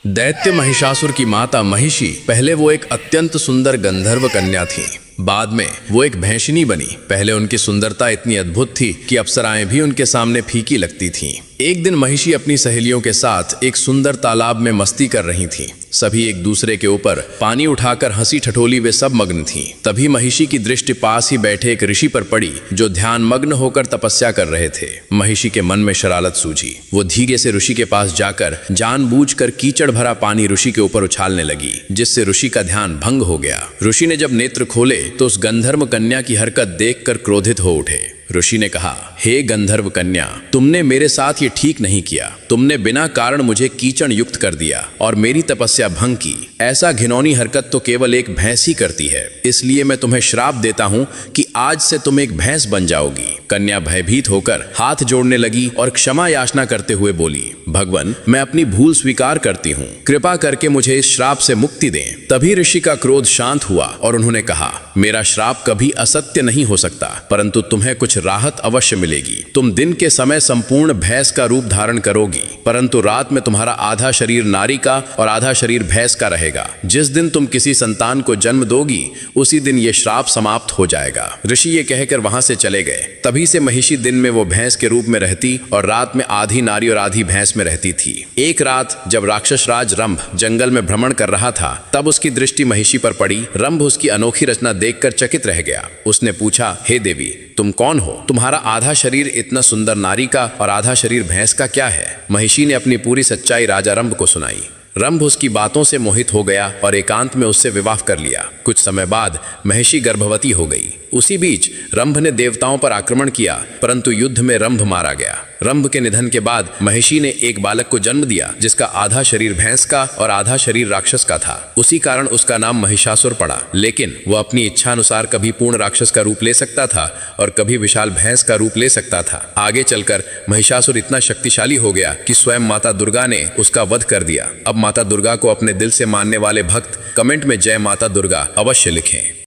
दैत्य महिषासुर की माता महिषी पहले वो एक अत्यंत सुंदर गंधर्व कन्या थी। बाद में वो एक भैंसिनी बनी। पहले उनकी सुंदरता इतनी अद्भुत थी कि अप्सराएं भी उनके सामने फीकी लगती थीं। एक दिन महिषी अपनी सहेलियों के साथ एक सुंदर तालाब में मस्ती कर रही थीं। सभी एक दूसरे के ऊपर पानी उठाकर हंसी ठठोली वे सब मग्न थीं। तभी महिषी की दृष्टि पास ही बैठे एक ऋषि पर पड़ी जो ध्यान मग्न होकर तपस्या कर रहे थे। महिषी के मन में शरारत सूझी। वो धीरे से ऋषि के पास जाकर जानबूझकर कीचड़ भरा पानी ऋषि के ऊपर उछालने लगी, जिससे ऋषि का ध्यान भंग हो गया। ऋषि ने जब नेत्र खोले तो उस गंधर्व कन्या की हरकत देखकर क्रोधित हो उठे। ऋषि ने कहा, हे गंधर्व कन्या, तुमने मेरे साथ ये ठीक नहीं किया। तुमने बिना कारण मुझे कीचड़ युक्त कर दिया और मेरी तपस्या भंग की। ऐसा घिनौनी हरकत तो केवल एक भैंस ही करती है। इसलिए मैं तुम्हें श्राप देता हूँ कि आज से तुम एक भैंस बन जाओगी। कन्या भयभीत होकर हाथ जोड़ने लगी और क्षमा याचना करते हुए बोली, भगवान, मैं अपनी भूल स्वीकार करती हूँ। कृपा करके मुझे इस श्राप से मुक्ति दें। तभी ऋषि का क्रोध शांत हुआ और उन्होंने कहा, मेरा श्राप कभी असत्य नहीं हो सकता, परंतु तुम्हें कुछ राहत अवश्य मिलेगी। तुम दिन के समय संपूर्ण भैंस का रूप धारण करोगी, परंतु रात में तुम्हारा आधा शरीर नारी का और आधा शरीर भैंस का रहेगा। जिस दिन तुम किसी संतान को जन्म दोगी उसी दिन ये श्राप समाप्त हो जाएगा। ऋषि ये कहकर वहां से चले गए। तभी से महिषी दिन में वो भैंस के रूप में रहती और रात में आधी नारी और आधी भैंस में रहती थी। एक रात जब राक्षस राज रंभ जंगल में भ्रमण कर रहा था, तब उसकी दृष्टि महिषी पर पड़ी। रंभ उसकी अनोखी रचना देखकर चकित रह गया। उसने पूछा, हे देवी, तुम कौन हो? तुम्हारा आधा शरीर इतना सुंदर नारी का और आधा शरीर भैंस का क्या है? महिषी ने अपनी पूरी सच्चाई राजा रंभ को सुनाई। रंभ उसकी बातों से मोहित हो गया और एकांत में उससे विवाह कर लिया। कुछ समय बाद महिषी गर्भवती हो गई। उसी बीच रंभ ने देवताओं पर आक्रमण किया, परंतु युद्ध में रंभ मारा गया। रंभ के निधन के बाद महिषी ने एक बालक को जन्म दिया, जिसका आधा शरीर भैंस का और आधा शरीर राक्षस का था। उसी कारण उसका नाम महिषासुर पड़ा। लेकिन वह अपनी इच्छा अनुसार कभी पूर्ण राक्षस का रूप ले सकता था और कभी विशाल भैंस का रूप ले सकता था। आगे चलकर महिषासुर इतना शक्तिशाली हो गया कि स्वयं माता दुर्गा ने उसका वध कर दिया। अब माता दुर्गा को अपने दिल से मानने वाले भक्त कमेंट में जय माता दुर्गा अवश्य लिखें।